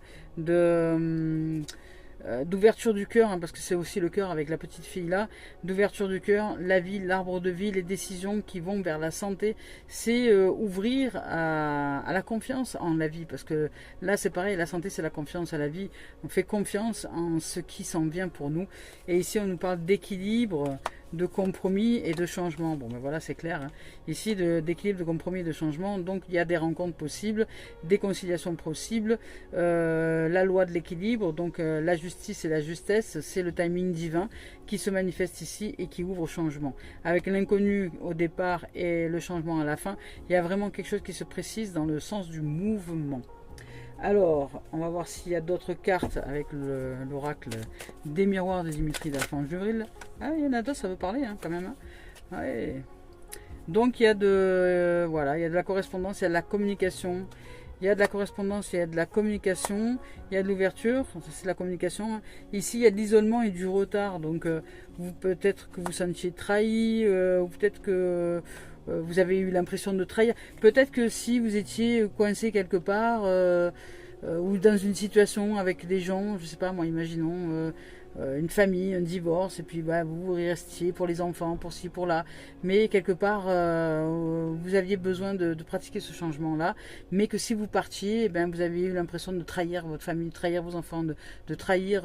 d'ouverture du cœur, hein, parce que c'est aussi le cœur avec la petite fille là, d'ouverture du cœur, la vie, l'arbre de vie, les décisions qui vont vers la santé, c'est ouvrir à la confiance en la vie, parce que là c'est pareil, la santé c'est la confiance à la vie, on fait confiance en ce qui s'en vient pour nous, et ici on nous parle d'équilibre, de compromis et de changement. Bon ben voilà, c'est clair, hein. Ici d'équilibre, de compromis et de changement, donc il y a des rencontres possibles, des conciliations possibles, la loi de l'équilibre, donc la justice et la justesse, c'est le timing divin qui se manifeste ici et qui ouvre au changement. Avec l'inconnu au départ et le changement à la fin, il y a vraiment quelque chose qui se précise dans le sens du mouvement. Alors, on va voir s'il y a d'autres cartes avec l'oracle des miroirs de Dimitri d'Archange Gabriel. Ah, il y en a d'autres, ça veut parler hein, quand même. Hein. Ouais. Donc, il y a voilà, il y a de la correspondance, il y a de la communication. Il y a de la correspondance, il y a de la communication, il y a de l'ouverture, c'est la communication. Hein. Ici, il y a de l'isolement et du retard. Donc, peut-être que vous sentiez trahi, ou peut-être que vous avez eu l'impression de trahir. Peut-être que si vous étiez coincé quelque part, ou dans une situation avec des gens, je sais pas moi, imaginons une famille, un divorce, et puis vous restiez pour les enfants, pour ci, pour là, mais quelque part vous aviez besoin de pratiquer ce changement-là, mais que si vous partiez, vous avez eu l'impression de trahir votre famille, de trahir vos enfants, de trahir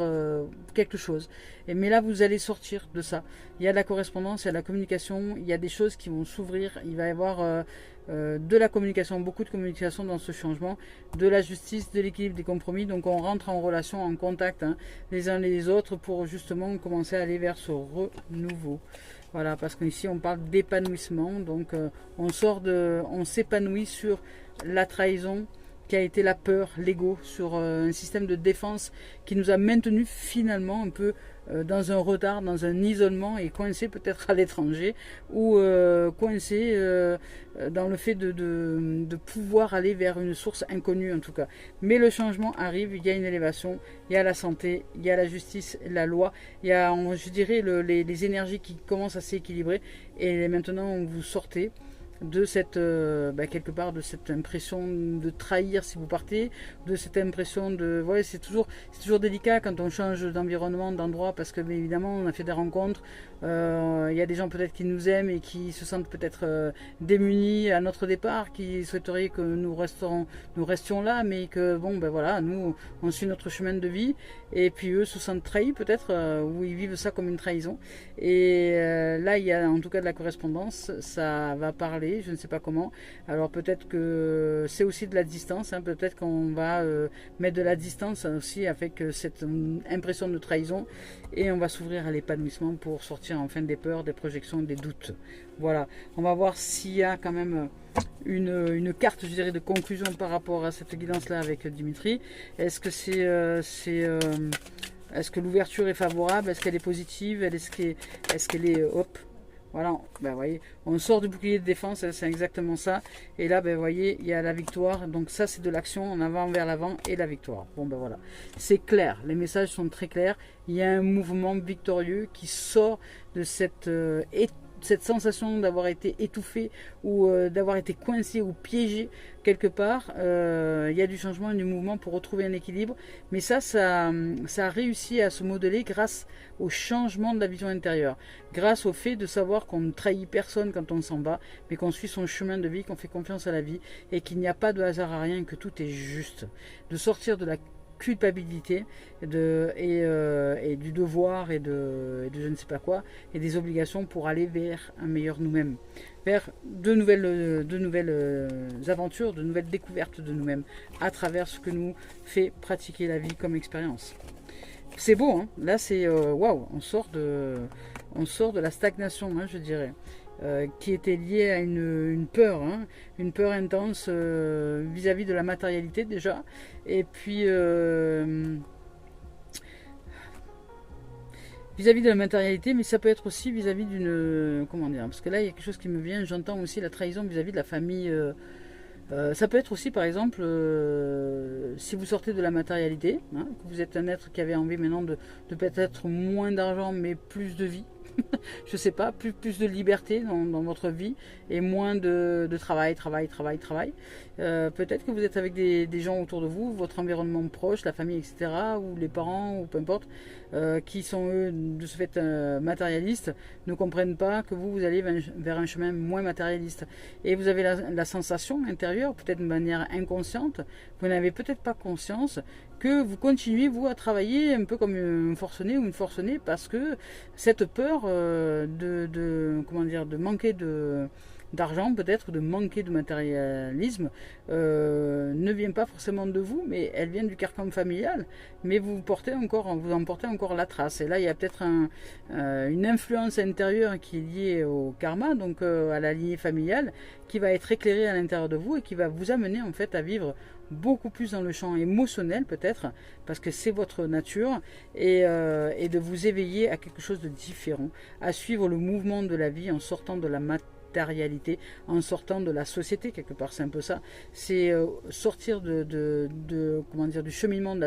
quelque chose. mais là, vous allez sortir de ça. Il y a de la correspondance, il y a de la communication, il y a des choses qui vont s'ouvrir. Il va y avoir de la communication, beaucoup de communication dans ce changement, de la justice, de l'équilibre, des compromis. Donc on rentre en relation, en contact les uns les autres pour justement commencer à aller vers ce renouveau. Voilà, parce qu'ici on parle d'épanouissement. Donc on s'épanouit sur la trahison qui a été la peur, l'ego, sur un système de défense qui nous a maintenus finalement un peu dans un retard, dans un isolement et coincés peut-être à l'étranger ou coincés dans le fait de pouvoir aller vers une source inconnue en tout cas. Mais le changement arrive, il y a une élévation, il y a la santé, il y a la justice, la loi, il y a, je dirais, les énergies qui commencent à s'équilibrer et maintenant vous sortez de cette quelque part de cette impression de trahir si vous partez, de cette impression de c'est toujours délicat quand on change d'environnement, d'endroit, parce que bien évidemment on a fait des rencontres, il y a des gens peut-être qui nous aiment et qui se sentent peut-être démunis à notre départ, qui souhaiteraient que nous restions là, mais que nous on suit notre chemin de vie et puis eux se sentent trahis peut-être, ou ils vivent ça comme une trahison et là il y a en tout cas de la correspondance, ça va parler. Je ne sais pas comment. Alors peut-être que c'est aussi de la distance. Peut-être qu'on va mettre de la distance aussi avec cette impression de trahison. Et on va s'ouvrir à l'épanouissement pour sortir enfin des peurs, des projections, des doutes. Voilà. On va voir s'il y a quand même une carte, je dirais, de conclusion par rapport à cette guidance-là avec Dimitri. Est-ce que est-ce que l'ouverture est favorable? Est-ce qu'elle est positive? Est-ce qu'elle est voilà, voyez, on sort du bouclier de défense, c'est exactement ça. Et là, voyez, il y a la victoire. Donc ça, c'est de l'action en avant vers l'avant et la victoire. Bon, voilà, c'est clair. Les messages sont très clairs. Il y a un mouvement victorieux qui sort de cette sensation d'avoir été étouffé ou d'avoir été coincé ou piégé quelque part. Il y a du changement et du mouvement pour retrouver un équilibre. Mais ça a réussi à se modeler grâce au changement de la vision intérieure. Grâce au fait de savoir qu'on ne trahit personne quand on s'en va, mais qu'on suit son chemin de vie, qu'on fait confiance à la vie et qu'il n'y a pas de hasard à rien, que tout est juste. De sortir de la culpabilité et du devoir et de je ne sais pas quoi et des obligations pour aller vers un meilleur nous-mêmes, vers de nouvelles aventures, de nouvelles découvertes de nous-mêmes à travers ce que nous fait pratiquer la vie comme expérience. C'est beau, là c'est waouh, on sort de la stagnation, je dirais. Qui était liée à une peur, une peur intense vis-à-vis de la matérialité déjà, et puis vis-à-vis de la matérialité, mais ça peut être aussi vis-à-vis d'une, comment dire, parce que là il y a quelque chose qui me vient, j'entends aussi la trahison vis-à-vis de la famille. Ça peut être aussi par exemple si vous sortez de la matérialité, que vous êtes un être qui avait envie maintenant de peut-être moins d'argent mais plus de vie. Je sais pas, plus de liberté dans votre vie et moins de travail. Peut-être que vous êtes avec des gens autour de vous, votre environnement proche, la famille, etc., ou les parents, ou peu importe, qui sont eux de ce fait matérialistes, ne comprennent pas que vous allez vers un chemin moins matérialiste. Et vous avez la sensation intérieure, peut-être de manière inconsciente, vous n'avez peut-être pas conscience que vous continuez, vous, à travailler un peu comme un forcené ou une forcenée, parce que cette peur de manquer d'argent, peut-être, de manquer de matérialisme, ne vient pas forcément de vous, mais elle vient du carcan familial, mais vous en portez encore la trace. Et là, il y a peut-être une influence intérieure qui est liée au karma, donc à la lignée familiale, qui va être éclairée à l'intérieur de vous et qui va vous amener en fait à vivre beaucoup plus dans le champ émotionnel peut-être, parce que c'est votre nature, et de vous éveiller à quelque chose de différent, à suivre le mouvement de la vie en sortant de la matérialité, en sortant de la société quelque part. C'est un peu ça, c'est sortir du cheminement de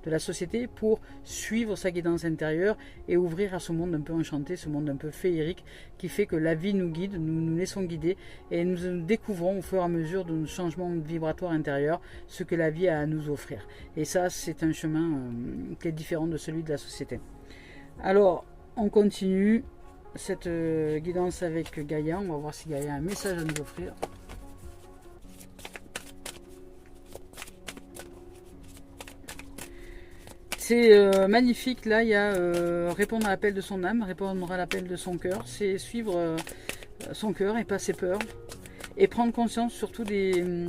la société pour suivre sa guidance intérieure et ouvrir à ce monde un peu enchanté, ce monde un peu féerique qui fait que la vie nous guide, nous laissons guider et nous découvrons au fur et à mesure de nos changements vibratoires intérieurs ce que la vie a à nous offrir. Et ça, c'est un chemin qui est différent de celui de la société. Alors, on continue cette guidance avec Gaïa. On va voir si Gaïa a un message à nous offrir. C'est magnifique. Là, il y a répondre à l'appel de son âme, répondre à l'appel de son cœur. C'est suivre son cœur et pas ses peurs. Et prendre conscience surtout des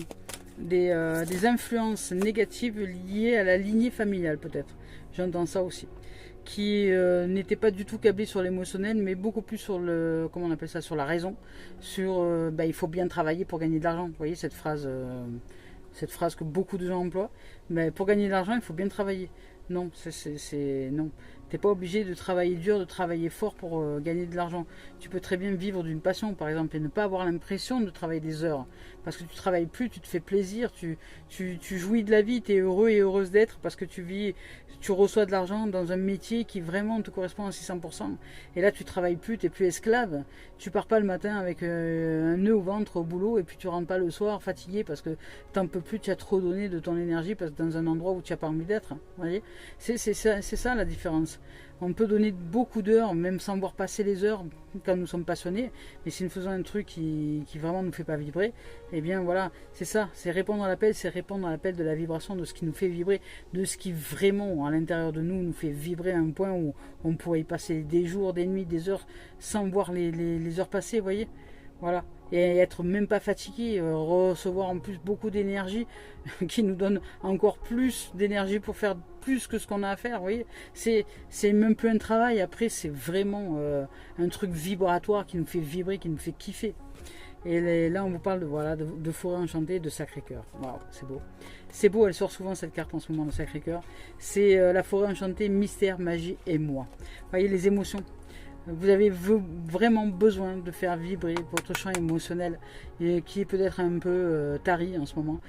influences négatives liées à la lignée familiale, peut-être. J'entends ça aussi. Qui n'était pas du tout câblé sur l'émotionnel, mais beaucoup plus sur le, comment on appelle ça, sur la raison, sur il faut bien travailler pour gagner de l'argent. Vous voyez cette phrase que beaucoup de gens emploient. Mais pour gagner de l'argent, il faut bien travailler. Non, non. T'es pas obligé de travailler dur, de travailler fort pour gagner de l'argent. Tu peux très bien vivre d'une passion, par exemple, et ne pas avoir l'impression de travailler des heures. Parce que tu travailles plus, tu te fais plaisir, tu jouis de la vie, tu es heureux et heureuse d'être parce que tu reçois de l'argent dans un métier qui vraiment te correspond à 600%. Et là, tu travailles plus, tu n'es plus esclave. Tu pars pas le matin avec un nœud au ventre au boulot et puis tu rentres pas le soir fatigué parce que t'en peux plus, tu as trop donné de ton énergie parce que dans un endroit où tu n'as pas envie d'être. Vous voyez, c'est ça la différence. On peut donner beaucoup d'heures, même sans voir passer les heures quand nous sommes passionnés, mais si nous faisons un truc qui vraiment ne nous fait pas vibrer, eh bien voilà, c'est ça, c'est répondre à l'appel, c'est répondre à l'appel de la vibration, de ce qui nous fait vibrer, de ce qui vraiment à l'intérieur de nous fait vibrer à un point où on pourrait y passer des jours, des nuits, des heures sans voir les heures passer, vous voyez. Voilà. Et être même pas fatigué, recevoir en plus beaucoup d'énergie qui nous donne encore plus d'énergie pour faire plus que ce qu'on a à faire, vous voyez. C'est même plus un travail, après c'est vraiment un truc vibratoire qui nous fait vibrer, qui nous fait kiffer. Et là on vous parle de forêt enchantée, de Sacré-Cœur. Waouh, c'est beau. C'est beau, elle sort souvent cette carte en ce moment, de Sacré-Cœur. C'est la forêt enchantée, mystère, magie et moi. Vous voyez les émotions. Vous avez vraiment besoin de faire vibrer votre champ émotionnel qui est peut-être un peu tari en ce moment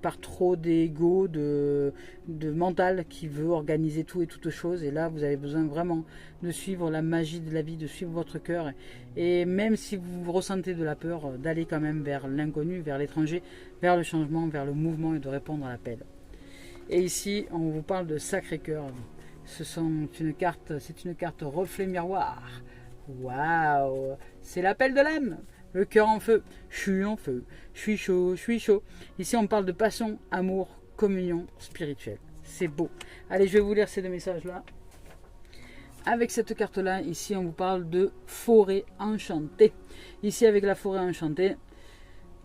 par trop d'ego, de mental qui veut organiser tout et toutes choses. Et là, vous avez besoin vraiment de suivre la magie de la vie, de suivre votre cœur. Et même si vous ressentez de la peur, d'aller quand même vers l'inconnu, vers l'étranger, vers le changement, vers le mouvement et de répondre à l'appel. Et ici, on vous parle de Sacré-Cœur. C'est une carte reflet miroir. Waouh, c'est l'appel de l'âme. Le cœur en feu. Je suis en feu. Je suis chaud, je suis chaud. Ici, on parle de passion, amour, communion spirituelle. C'est beau. Allez, je vais vous lire ces deux messages-là. Avec cette carte-là, ici, on vous parle de forêt enchantée. Ici, avec la forêt enchantée,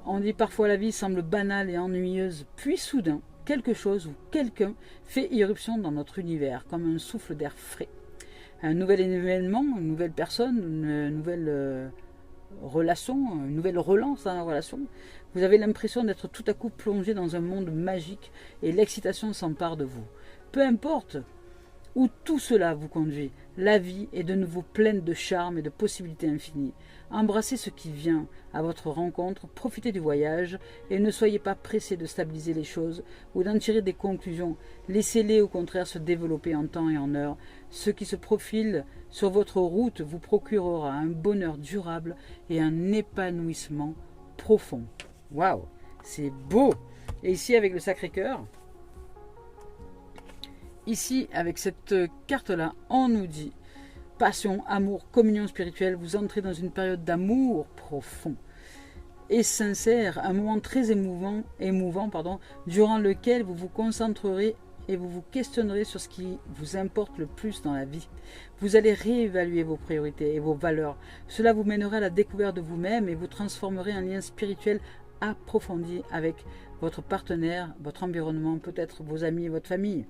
on dit parfois la vie semble banale et ennuyeuse, puis soudain, quelque chose ou quelqu'un fait irruption dans notre univers, comme un souffle d'air frais. Un nouvel événement, une nouvelle personne, une nouvelle relation, une nouvelle relance dans la relation. Vous avez l'impression d'être tout à coup plongé dans un monde magique et l'excitation s'empare de vous. Peu importe où tout cela vous conduit, la vie est de nouveau pleine de charme et de possibilités infinies. Embrassez ce qui vient à votre rencontre, profitez du voyage et ne soyez pas pressés de stabiliser les choses ou d'en tirer des conclusions. Laissez-les au contraire se développer en temps et en heure. Ce qui se profile sur votre route vous procurera un bonheur durable et un épanouissement profond. Waouh, c'est beau! Et ici avec le Sacré-Cœur, ici, avec cette carte-là, on nous dit passion, amour, communion spirituelle. Vous entrez dans une période d'amour profond et sincère, un moment très émouvant, durant lequel vous vous concentrerez et vous vous questionnerez sur ce qui vous importe le plus dans la vie. Vous allez réévaluer vos priorités et vos valeurs. Cela vous mènera à la découverte de vous-même et vous transformerez en lien spirituel approfondi avec votre partenaire, votre environnement, peut-être vos amis et votre famille.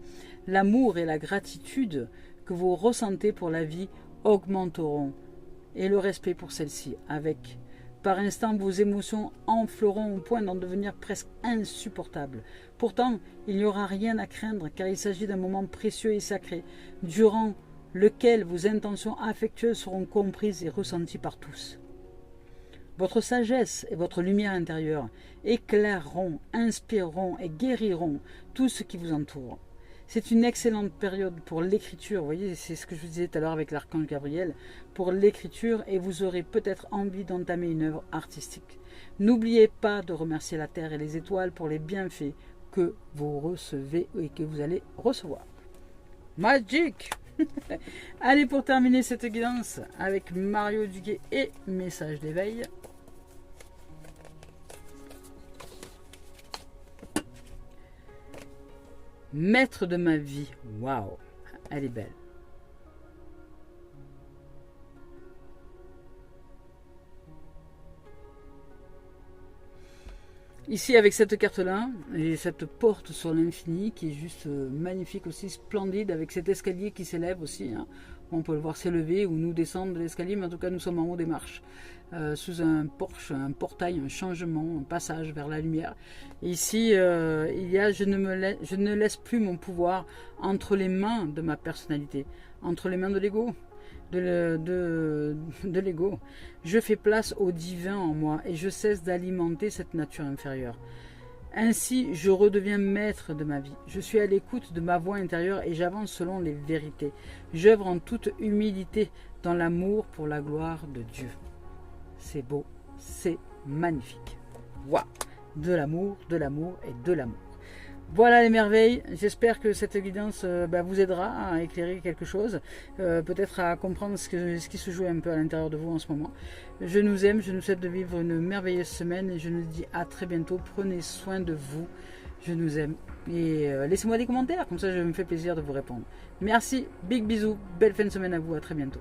L'amour et la gratitude que vous ressentez pour la vie augmenteront et le respect pour celle-ci. Avec, par instant, vos émotions enfleront au point d'en devenir presque insupportables. Pourtant, il n'y aura rien à craindre car il s'agit d'un moment précieux et sacré, durant lequel vos intentions affectueuses seront comprises et ressenties par tous. Votre sagesse et votre lumière intérieure éclaireront, inspireront et guériront tout ce qui vous entoure. C'est une excellente période pour l'écriture, vous voyez, c'est ce que je vous disais tout à l'heure avec l'archange Gabriel, pour l'écriture et vous aurez peut-être envie d'entamer une œuvre artistique. N'oubliez pas de remercier la Terre et les étoiles pour les bienfaits que vous recevez et que vous allez recevoir. Magic! Allez, pour terminer cette guidance avec Mario Duguay et message d'éveil. maître de ma vie. Waouh, elle est belle. Ici avec cette carte-là, et cette porte sur l'infini qui est juste magnifique aussi, splendide, avec cet escalier qui s'élève aussi. Hein. On peut le voir s'élever ou nous descendre de l'escalier, mais en tout cas nous sommes en haut des marches. Sous un porche, un portail, un changement, un passage vers la lumière. Et ici, il y a je ne laisse plus mon pouvoir entre les mains de ma personnalité, entre les mains de l'ego. De l'ego. Je fais place au divin en moi et je cesse d'alimenter cette nature inférieure. Ainsi, je redeviens maître de ma vie. Je suis à l'écoute de ma voix intérieure et j'avance selon les vérités. J'œuvre en toute humilité dans l'amour pour la gloire de Dieu. C'est beau, c'est magnifique. Waouh! De l'amour et de l'amour. Voilà les merveilles, j'espère que cette guidance vous aidera à éclairer quelque chose, peut-être à comprendre ce qui se joue un peu à l'intérieur de vous en ce moment. Je nous aime, je nous souhaite de vivre une merveilleuse semaine et je nous dis à très bientôt, prenez soin de vous, je nous aime. Et laissez-moi des commentaires, comme ça je me fais plaisir de vous répondre. Merci, big bisous, belle fin de semaine à vous, à très bientôt.